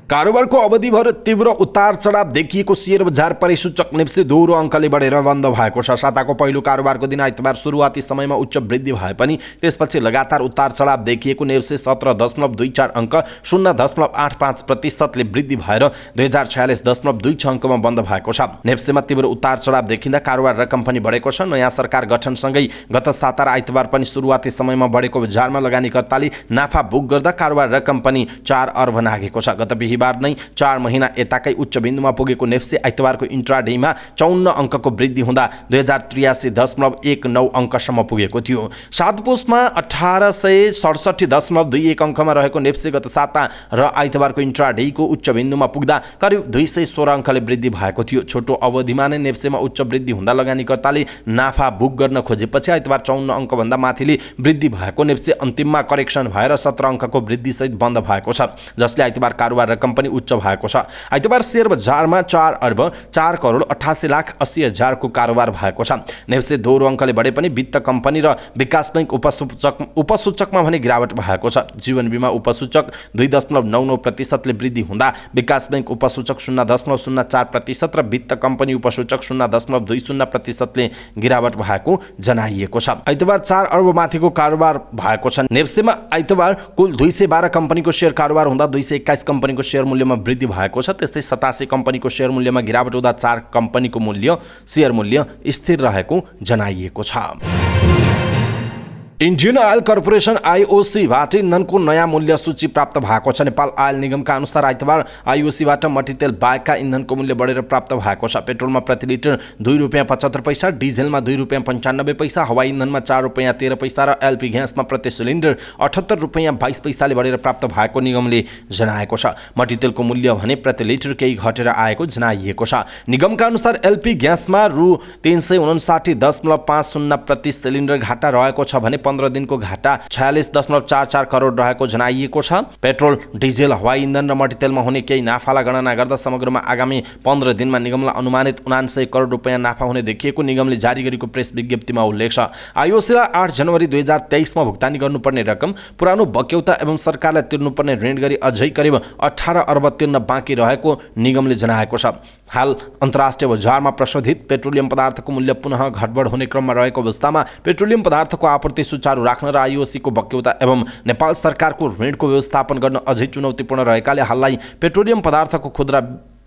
कारोबारको अवधिभर तीव्र उतार चढाव देखिएको शेयर बजार परिसूचक नेप्से दोहोरो अङ्कले बढेर बन्द भएको छ। साताको पहिलो कारोबारको दिन आइतबार सुरुवाती समयमा उच्च वृद्धि भए पनि त्यसपछि लगातार उतार चढाव देखिएको नेप्से 17.24 अङ्क 0.85%ले वृद्धि भएर 2046.26 अङ्कमा बन्द भएको छ। नेप्सेमा तीव्र उतार चढाव देखिँदा कारोबार रकम पनि बढेको छ। नयाँ सरकार गठनसँगै गत साता र आइतबार पनि सुरुवाती समयमा बढेको बजारमा लगानीकर्ताले नाफा बुक गर्दा कारोबार रकम पनि 4 अर्ब नागेको छ। गत बिहिबार नै 4 महिना यताकै उच्च बिन्दुमा पुगेको नेप्से आइतबारको इन्ट्राडेमा 54 अङ्कको वृद्धि हुँदा 2083.19 अङ्कसम्म पुगेको थियो। 7 पुसमा 1867.21 अङ्कमा रहेको नेप्से गत साता र आइतबारको इन्ट्राडेको उच्च बिन्दुमा पुग्दा करिब 216 अङ्कले वृद्धि भएको थियो। छोटो अवधिमा नै नेप्सेमा उच्च वृद्धि हुँदा लगानीकर्ताले नाफा बुक गर्न खोजेपछि आइतबार 54 अङ्कभन्दा माथिले वृद्धि भएको नेप्से अन्तिममा करेक्सन भएर 17 अङ्कको वृद्धिसहित बन्द भएको छ, जसले आइतबार कारोबार रकम पनि उच्च भएको छ। आइतबार शेयर बजारमा 4 अर्ब 4 करोड 88 लाख 80 हजारको कारोबार भएको छ। नेप्से दोहोरो अङ्कले बढे पनि वित्त कम्पनी र विकास बैंक उपसूचकमा भने गिरावट भएको छ। जीवन बिमा उपसूचक 2.99%ले वृद्धि हुँदा विकास बैंक उपसूचक 0.04% र वित्त कम्पनी उपसूचक 0.20% गिरावट भएको जनाइएको छ। आइतबार 4 अर्ब माथिको कारोबार भएको छ। नेप्सेमा आइतबार कुल 212 कम्पनीको शेयर कारोबार हुँदा 221 कम्पनीको शेयर मूल्यमा वृद्धि भएको छ। त्यस्तै 87 कम्पनीको शेयर मूल्यमा गिरावट हुँदा 4 कम्पनीको शेयर मूल्य स्थिर रहेको जनाइएको छ। इन्डियन आयल कर्पोरेसन आइओसीबाट इन्धनको नयाँ मूल्य सूची प्राप्त भएको छ। नेपाल आयल निगमका अनुसार आइतबार आइओसीबाट मट्टीतेल बाहेकका इन्धनको मूल्य बढेर प्राप्त भएको छ। पेट्रोलमा प्रति लिटर ₹2.75, डिजेलमा ₹2.95, हवाई इन्धनमा ₹4.13 र एलपी ग्यासमा प्रति सिलिन्डर ₹78.22 बढेर प्राप्त भएको निगमले जनाएको छ। मट्टीतेलको मूल्य भने प्रति लिटर केही घटेर आएको जनाइएको छ। निगमका अनुसार एलपी ग्यासमा ₹359.50 प्रति सिलिन्डर घाटा रहेको छ भने 15 दिनको घाटा 46.44 करोड रहेको जनाइएको छ। पेट्रोल, डिजेल, हवाई इन्धन र मट्टीतेलमा हुने केही नाफालाई गणना गर्दा समग्रमा आगामी 15 दिनमा निगमलाई अनुमानित 79 करोड रुपैयाँ नाफा हुने देखिएको निगमले जारी गरेको प्रेस विज्ञप्तिमा उल्लेख छ। आइओसीलाई 8 जनवरी 2023 मा भुक्तानी गर्नुपर्ने रकम, पुरानो बक्यौता एवं सरकारलाई तिर्नुपर्ने ऋण गरी अझै करिब 18 अर्ब तिर्न बाँकी रहेको निगमले जनाएको छ। हाल अन्तर्राष्ट्रिय बजारमा प्रशोधित पेट्रोलियम पदार्थको मूल्य पुनः घटबढ हुने क्रममा रहेको अवस्थामा पेट्रोलियम पदार्थको आपूर्ति सुचारू राख्न र आइओसीको बक्यौता एवं नेपाल सरकारको ऋणको व्यवस्थापन गर्न अझै चुनौतीपूर्ण रहेकाले हाललाई पेट्रोलियम पदार्थको खुद्रा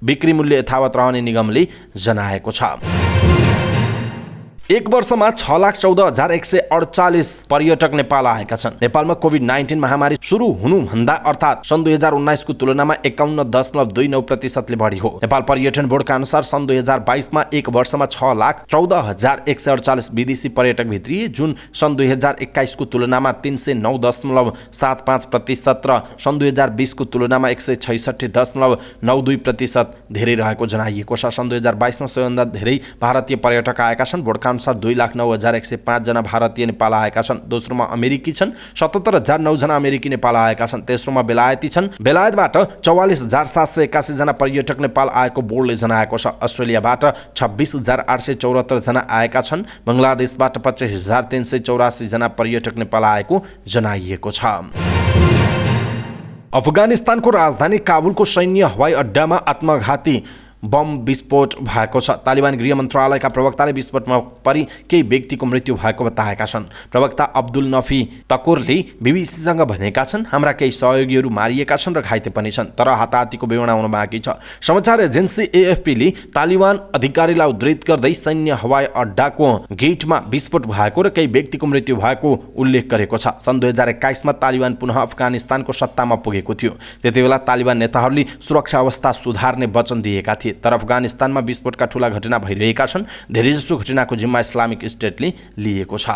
बिक्री मूल्य यथावत रहने निगमले जनाएको छ। एक वर्षमा 6,14,148 पर्यटक नेपाल आएका छन्। नेपालमा कोभिड-19 महामारी सुरु हुनुभन्दा अर्थात् सन् 2019 को तुलनामा 51.29% बढी हो। नेपाल पर्यटन बोर्डका अनुसार सन् 2022 मा एक वर्षमा 6,14,148 विदेशी पर्यटक भित्रिए, जुन सन् 2021 को तुलनामा 309.75% र सन् 2020 को तुलनामा 166.92% धेरै रहेको जनाइएको छ। सन् 2022 मा सबैभन्दा धेरै भारतीय पर्यटक आएका छन्। बोर्डका अनुसार 2,09,105 जना भारतीय नेपाल आएका छन्। दोस्रोमा अमेरिकी छन्, 77,009 जना अमेरिकी नेपाल आएका छन्। तेस्रोमा बेलायती छन्, बेलायतबाट 44,781 जना पर्यटक नेपाल आएको बोर्डले जनाएको छ। अस्ट्रेलियाबाट 26,874 जना आएका छन्। बङ्गलादेशबाट 25,384 जना पर्यटक नेपाल आएको जनाइएको छ। अफगानिस्तानको राजधानी काबुलको सैन्य हवाई अड्डामा आत्मघाती बम विस्फोट भएको छ। तालिबान गृह मन्त्रालयका प्रवक्ताले विस्फोटमा परि केही व्यक्तिको मृत्यु भएको बताएका छन्। प्रवक्ता अब्दुल नफी तकुरले बीबीसीसँग भनेका छन्, हाम्रा केही सहयोगीहरू मारिएका छन् र घाइते पनि छन्, तर हाताहातीको विवरण आउन बाँकी छ। समाचार एजेन्सी एएफपीले तालिबान अधिकारीलाई उद्धृत गर्दै सैन्य हवाई अड्डाको गेटमा विस्फोट भएको र केही व्यक्तिको मृत्यु भएको उल्लेख गरेको छ। सन् 2021 मा तालिबान पुनः अफगानिस्तानको सत्तामा पुगेको थियो। त्यतिबेला तालिबान नेताहरूले सुरक्षा अवस्था सुधार्ने वचन दिएका थिए। थिए। तर अफगानिस्तानमा विस्फोटका ठूला घटना भइरहेका छन्। धेरैजसो घटनाको जिम्मा इस्लामिक स्टेटले लिएको छ।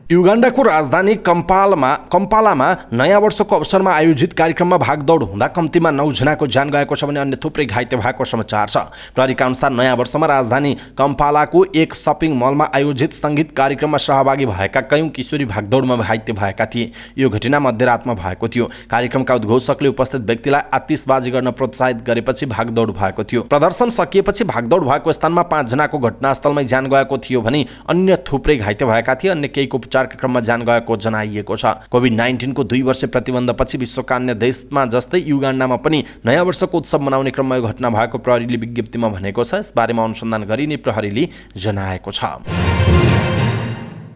युगाण्डाको राजधानी कम्पालामा नयाँ वर्षको अवसरमा आयोजित कार्यक्रममा भागदौड हुँदा कम्तीमा 9 जनाको ज्यान गएको छ भने अन्य थुप्रै घाइते भएको समाचार छ। प्रहरीका अनुसार नयाँ वर्षमा राजधानी कम्पालाको एक सपिङ मलमा आयोजित सङ्गीत कार्यक्रममा सहभागी भएका कयौं किशोरी भागदौडमा घाइते भएका थिए। यो घटना मध्यरातमा भएको थियो। कार्यक्रमका उद्घोषकले उपस्थित व्यक्तिलाई आतिशबाजी गर्न प्रोत्साहित गरेपछि भागदौड भएको थियो। प्रदर्शन सकिएपछि भागदौड भएको स्थानमा 5 जनाको घटनास्थलमै ज्यान गएको थियो भने अन्य थुप्रै घाइते भएका थिए। अन्य केहीको उपचारका क्रममा ज्यान गएको जनाइएको छ। कोभिड-19 को 2 वर्ष प्रतिबन्धपछि विश्वका अन्य देशमा जस्तै युगाण्डामा पनि नयाँ वर्षको उत्सव मनाउने क्रममा यो घटना भएको प्रहरीले विज्ञप्तिमा भनेको छ। यसबारेमा अनुसन्धान गरिने प्रहरीले जनाएको छ।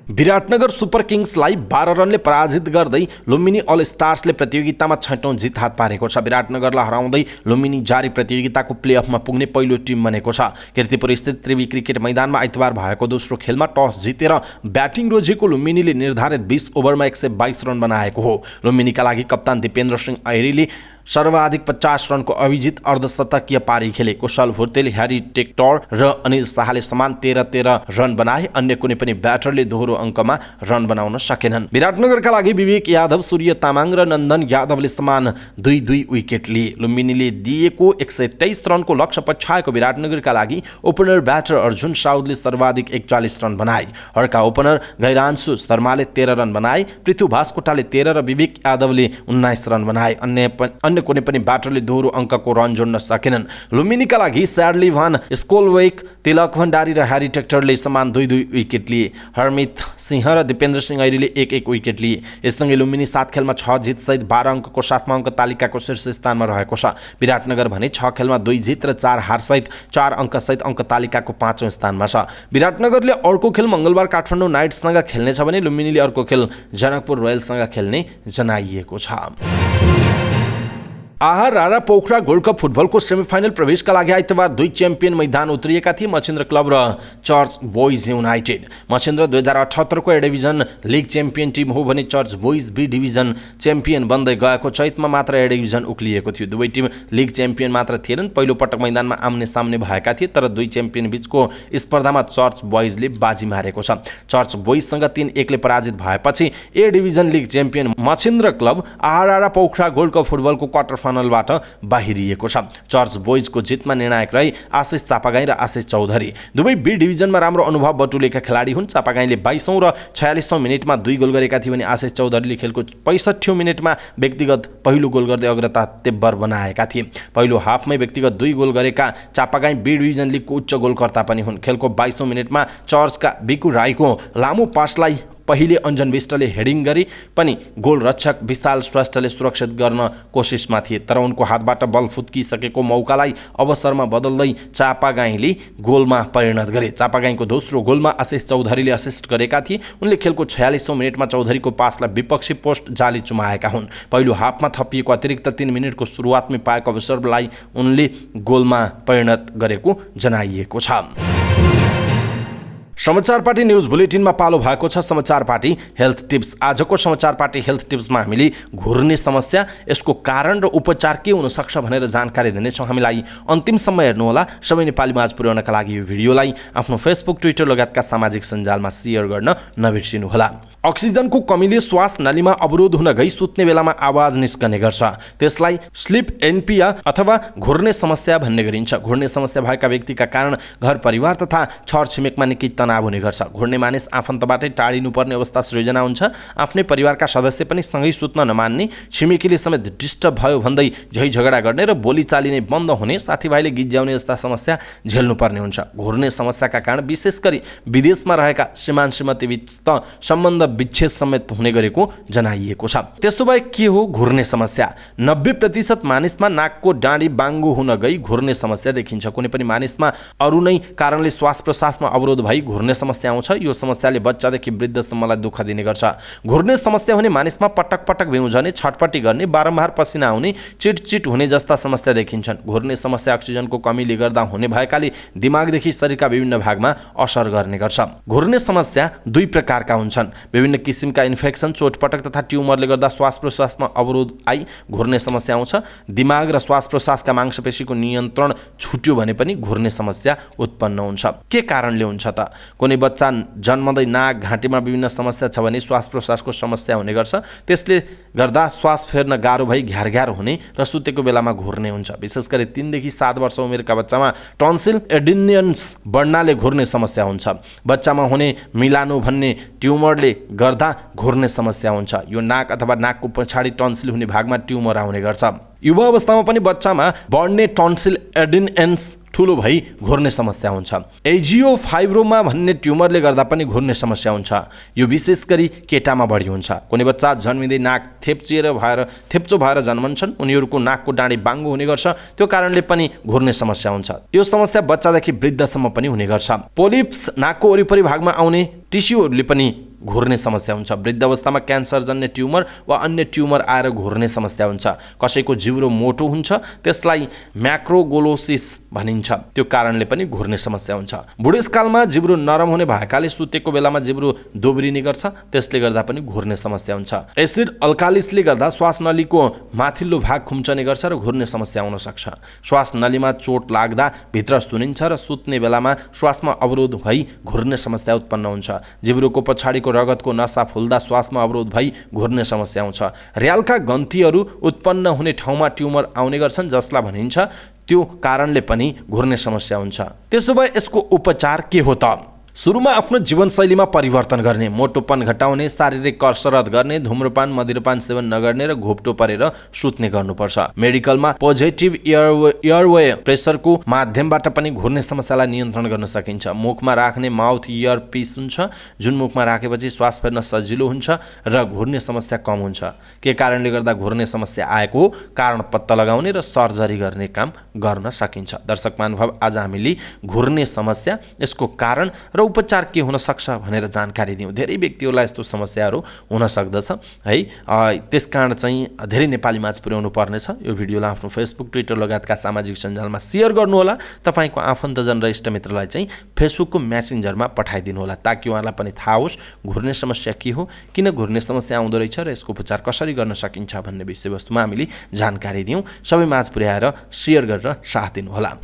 विराटनगर सुपर किङ्सलाई 12 रनले पराजित गर्दै लुम्बिनी अल स्टार्सले प्रतियोगितामा 6औं जित हात पारेको छ। विराटनगरलाई हराउँदै लुम्बिनी जारी प्रतियोगिताको प्लेअफमा पुग्ने पहिलो टिम बनेको छ। कीर्तिपुर स्थित त्रिवी क्रिकेट मैदानमा आइतबार भएको दोस्रो खेलमा टस जितेर ब्याटिङ रोजेको लुम्बिनीले निर्धारित 20 ओभरमा 122 रन बनाएको हो। लुम्बिनीका लागि कप्तान दिपेन्द्र सिंह ऐरीले सर्वाधिक 50 रनको अभिजित अर्धशतकीय पारी खेले। कुशल भुर्तेल, ह्यारी टेक्टर र अनिल शाहले समान 13-13 रन बनाए। अन्य कुनै पनि ब्याटरले दोहोरो अङ्कमा रन बनाउन सकेनन्। विराटनगरका लागि विवेक यादव, सूर्य तामाङ र नन्दन यादवले समान 2-2 विकेट लिए। लुम्बिनीले दिएको 123 रनको लक्ष्य पछ्याएको विराटनगरका लागि ओपनर ब्याटर अर्जुन साउदले सर्वाधिक 41 रन बनाए। अर्का ओपनर गैरान्सु शर्माले 13 रन बनाए। पृथु भास्कोटाले 13 र विवेक यादवले 19 रन बनाए। अन्य कुनै पनि ब्याटरले दोहोरो अङ्कको रन जोड्न सकेनन्। लुम्बिनीका लागि स्याडली भान स्कोलवेक, तिलक भण्डारी र ह्यारी टेक्टरले समान 2-2 विकेट लिए। हरमित सिंह र दिपेन्द्र सिंह ऐरीले 1-1 विकेट लिए। यससँगै लुम्बिनी 7 खेलमा 6 जित सहित 12 अङ्कको साथमा अङ्क तालिकाको शीर्ष स्थानमा रहेको छ। विराटनगर भने 6 खेलमा 2 जित र 4 हार सहित 4 अङ्क सहित अङ्क तालिकाको 5औं स्थानमा छ। विराटनगरले अर्को खेल मङ्गलबार काठमाडौँ नाइट्ससँग खेल्नेछ भने लुम्बिनीले अर्को खेल जनकपुर रोयल्ससँग खेल्ने जनाइएको छ। आहारा पोखरा गोल्ड कप फुटबलको सेमिफाइनल प्रवेशका लागि आइतबार 2 च्याम्पियन मैदान उत्रिएका थिए, मछिन्द्र क्लब र चर्च बोइज युनाइटेड। मछिन्द्र 2078 को A division league champion team हो भने church boys B division champion बन्दै गएको चैतमा मात्र ए डिभिजन उक्लिएको थियो। दुवै टिम लिग च्याम्पियन मात्र थिएनन्। पहिलो पटक मैदानमा आम्ने सामने भएका थिए, तर 2 च्याम्पियन बीचको स्पर्धामा चर्च बोइजले बाजी मारेको छ। चर्च बोइजसँग 3-1 ले पराजित भएपछि ए division league champion Machhindra club आहारा पोखरा गोल्ड कप फुटबलको क्वार्टर फाइनलबाट बाहिरिएको छ। चर्च बोइजको जितमा निर्णायक रहे आशिष चापागाई र आशिष चौधरी। दुवै बी डिभिजनमा राम्रो अनुभव बटुलेका खेलाडी हुन्। चापागाईले 22औं र 46औं मिनेटमा 2 गोल गरेका थिए भने आशिष चौधरीले खेलको 65औं मिनेटमा व्यक्तिगत पहिलो गोल गर्दै अग्रता तीव्र बनाएका थिए। पहिलो हाफमै व्यक्तिगत 2 गोल गरेका चापागाई बी डिभिजन लिगको उच्च गोलकर्ता पनि हुन्। खेलको 22औं मिनेटमा चर्चका बिकु राईको लामो पासलाई पहिले अञ्जन विष्टले हेडिङ गरी पनि गोल रक्षक विशाल श्रेष्ठले सुरक्षित गर्न कोसिसमा थिए, तर उनको हातबाट बल फुत्किसकेको मौकालाई अवसरमा बदल्दै चापागाईले गोलमा परिणत गरे। चापागाईको दोस्रो गोलमा आशिष चौधरीले असिस्ट गरेका थिए। उनले खेलको 46औं मिनेटमा चौधरीको पासलाई विपक्षी पोस्ट जाली चुमाएका हुन्। पहिलो हाफमा थपिएको अतिरिक्त 3 मिनेटको सुरुवातमै पाएको अवसरलाई उनले गोलमा परिणत गरेको जनाइएको छ। समाचार पार्टी न्युज बुलेटिनमा पालो भएको छ समाचार पार्टी हेल्थ टिप्स। आजको समाचार पार्टी हेल्थ टिप्समा हामीले घुर्ने समस्या, यसको कारण र उपचार के हुन सक्छ भनेर जानकारी दिनेछौँ। हामीलाई अन्तिमसम्म हेर्नुहोला। सबै नेपालीमा आज पुर्याउनका लागि यो भिडियोलाई आफ्नो फेसबुक, ट्विटर लगायतका सामाजिक सञ्जालमा सेयर गर्न नबिर्सिनुहोला। अक्सिजनको कमीले श्वास नलीमा अवरोध हुन गई सुत्ने बेलामा आवाज निस्कने गर्छ। त्यसलाई स्लिप एन्पिया अथवा घुर्ने समस्या भन्ने गरिन्छ। घुर्ने समस्या भएका व्यक्तिका कारण घर परिवार तथा छरछिमेकमा निकै तनाव हुने गर्छ। घुर्ने मानिस आफन्तबाटै टाढिनुपर्ने अवस्था सृजना हुन्छ। आफ्नै परिवारका सदस्य पनि सँगै सुत्न नमान्ने, छिमेकीले समेत डिस्टर्ब भयो भन्दै झै झगडा गर्ने र बोलीचाली नै बन्द हुने, साथीभाइले गिज्याउने जस्ता समस्या झेल्नुपर्ने हुन्छ। घुर्ने समस्याका कारण विशेष गरी विदेशमा रहेका श्रीमान श्रीमतीबीच त सम्बन्ध विच्छेद समेत हुने गरेको जनाइएको छ। त्यसो भए के हो घुर्ने समस्या? 90% मानिसमा नाकको डाँडी बाङ्गो हुन गई घुर्ने समस्या देखिन्छ। कुनै पनि मानिसमा अरू नै कारणले श्वास प्रश्वासमा अवरोध भई घुर्ने समस्या आउँछ। यो समस्याले बच्चादेखि वृद्धसम्मलाई दुःख दिने गर्छ। घुर्ने समस्या हुने मानिसमा पटक पटक बेउजने, छटपटी गर्ने, बारम्बार पसिना आउने, चिटचिट हुने जस्ता समस्या देखिन्छन्। घुर्ने समस्या अक्सिजनको कमीले गर्दा हुने भएकाले दिमागदेखि शरीरका विभिन्न भागमा असर गर्ने गर्छ। घुर्ने समस्या 2 प्रकारका हुन्छन्। विभिन्न किसिमका इन्फेक्सन, चोटपटक तथा ट्युमरले गर्दा श्वास प्रश्वासमा अवरोध आई घुर्ने समस्या आउँछ। दिमाग र श्वास प्रश्वासका मांसपेशीको नियन्त्रण छुट्यो भने पनि घुर्ने समस्या उत्पन्न हुन्छ। के कारणले हुन्छ त? कुनै बच्चा जन्मँदै नाक घाँटीमा विभिन्न समस्या छ भने श्वास प्रश्वासको समस्या हुने गर्छ। त्यसले गर्दा श्वास फेर्न गाह्रो भई घ्यार हुने र सुतेको बेलामा घुर्ने हुन्छ। विशेष गरी 3 देखि 7 वर्ष उमेरका बच्चामा टन्सिल एडिनियन्स बढ्नाले घुर्ने समस्या हुन्छ। बच्चामा हुने मिलानो भन्ने ट्युमरले गर्दा घुर्ने समस्या हुन्छ। यो नाक अथवा नाकको पछाडि टन्सिल हुने भागमा ट्युमर आउने गर्छ। युवा अवस्थामा पनि बच्चामा बढ्ने टन्सिल एडिनियन्स ठुलो भई घुर्ने समस्या हुन्छ। एजियोफाइब्रोमा भन्ने ट्युमरले गर्दा पनि घुर्ने समस्या हुन्छ। यो विशेष गरी केटामा बढी हुन्छ। कुनै बच्चा जन्मिँदै नाक थेप्चो भएर जन्मन्छन्, उनीहरूको नाकको डाँडी बाङ्गो हुने गर्छ। त्यो कारणले पनि घुर्ने समस्या हुन्छ। यो समस्या बच्चादेखि वृद्धसम्म पनि हुने गर्छ। पोलिप्स नाकको वरिपरि भागमा आउने टिस्युहरूले पनि घुर्ने समस्या हुन्छ। वृद्ध अवस्थामा क्यान्सर जन्य ट्युमर वा अन्य ट्युमर आएर घुर्ने समस्या हुन्छ। कसैको जिब्रो मोटो हुन्छ, त्यसलाई म्याक्रोगोलोसिस भनिन्छ। त्यो कारणले पनि घुर्ने समस्या हुन्छ। बुढेसकालमा जिब्रो नरम हुने भएकाले सुतेको बेलामा जिब्रो दोब्रिने गर्छ, त्यसले गर्दा पनि घुर्ने समस्या हुन्छ। एसिड अल्कालिसले गर्दा श्वास नलीको माथिल्लो भाग खुम्चने गर्छ र घुर्ने समस्या आउन सक्छ। श्वास नलीमा चोट लाग्दा भित्र सुनिन्छ र सुत्ने बेलामा श्वासमा अवरोध भई घुर्ने समस्या उत्पन्न हुन्छ। जिब्रोको पछाडिको रगतको नसा फुल्दा श्वासमा अवरोध भई घुर्ने समस्या आउँछ। र्यालका गन्थीहरू उत्पन्न हुने ठाउँमा ट्युमर आउने गर्छन्, जसलाई भनिन्छ त्यो कारणले पनि घुर्ने समस्या हुन्छ। त्यसो भए यसको उपचार के हो त? सुरुमा आफ्नो जीवनशैलीमा परिवर्तन गर्ने, मोटोपन घटाउने, शारीरिक कसरत गर्ने, धुम्रपान मदिरापान सेवन नगर्ने र घोप्टो परेर सुत्ने गर्नुपर्छ। मेडिकलमा पोजिटिभ एयरवे प्रेसरको माध्यमबाट पनि घुर्ने समस्यालाई नियन्त्रण गर्न सकिन्छ। मुखमा राख्ने माउथ इयर पिस हुन्छ, जुन मुखमा राखेपछि श्वास फेर्न सजिलो हुन्छ र घुर्ने समस्या कम हुन्छ। के कारणले गर्दा घुर्ने समस्या आएको कारण पत्ता लगाउने र सर्जरी गर्ने काम गर्न सकिन्छ। दर्शक महानुभाव, आज हामीले घुर्ने समस्या, यसको कारण र उपचार के हुन सक्छ भनेर जानकारी दियौँ। धेरै व्यक्तिहरूलाई यस्तो समस्याहरू हुन सक्दछ है। त्यसकारण चाहिँ धेरै नेपाली माझ पुर्याउनु पर्नेछ। यो भिडियोलाई आफ्नो फेसबुक, ट्विटर लगायतका सामाजिक सञ्जालमा सेयर गर्नुहोला। तपाईँको आफन्तजन र इष्टमित्रलाई चाहिँ फेसबुकको म्यासेन्जरमा पठाइदिनु होला, ताकि उहाँलाई पनि थाहा होस् घुर्ने समस्या के हो, किन घुर्ने समस्या आउँदो रहेछ र यसको उपचार कसरी गर्न सकिन्छ भन्ने विषयवस्तुमा हामीले जानकारी दियौँ। सबै माझ पुर्याएर सेयर गरेर साथ दिनुहोला।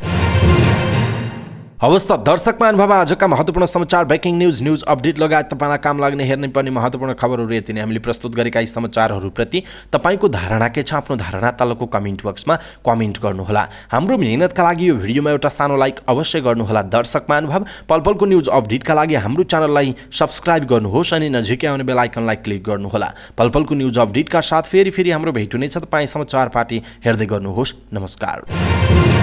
हवस् त दर्शक महानुभाव, आजका महत्त्वपूर्ण समाचार, ब्रेकिङ न्युज अपडेट लगायत तपाईँलाई काम लाग्ने हेर्नै पर्ने महत्त्वपूर्ण खबरहरू यति नै। हामीले प्रस्तुत गरेका यी समाचारहरूप्रति तपाईँको धारणा के छ? आफ्नो धारणा तलको कमेन्ट बक्समा कमेन्ट गर्नुहोला। हाम्रो मेहनतका लागि यो भिडियोमा एउटा सानो लाइक अवश्य गर्नुहोला। दर्शक महानुभाव, पलपलको न्युज अपडेटका लागि हाम्रो च्यानललाई सब्सक्राइब गर्नुहोस् अनि नजिकै आउने बेल आइकनलाई क्लिक गर्नुहोला। पलपलको न्युज अपडेटका साथ फेरि हाम्रो भेट हुनेछ। तपाईँ समाचार पार्टी हेर्दै गर्नुहोस्। नमस्कार।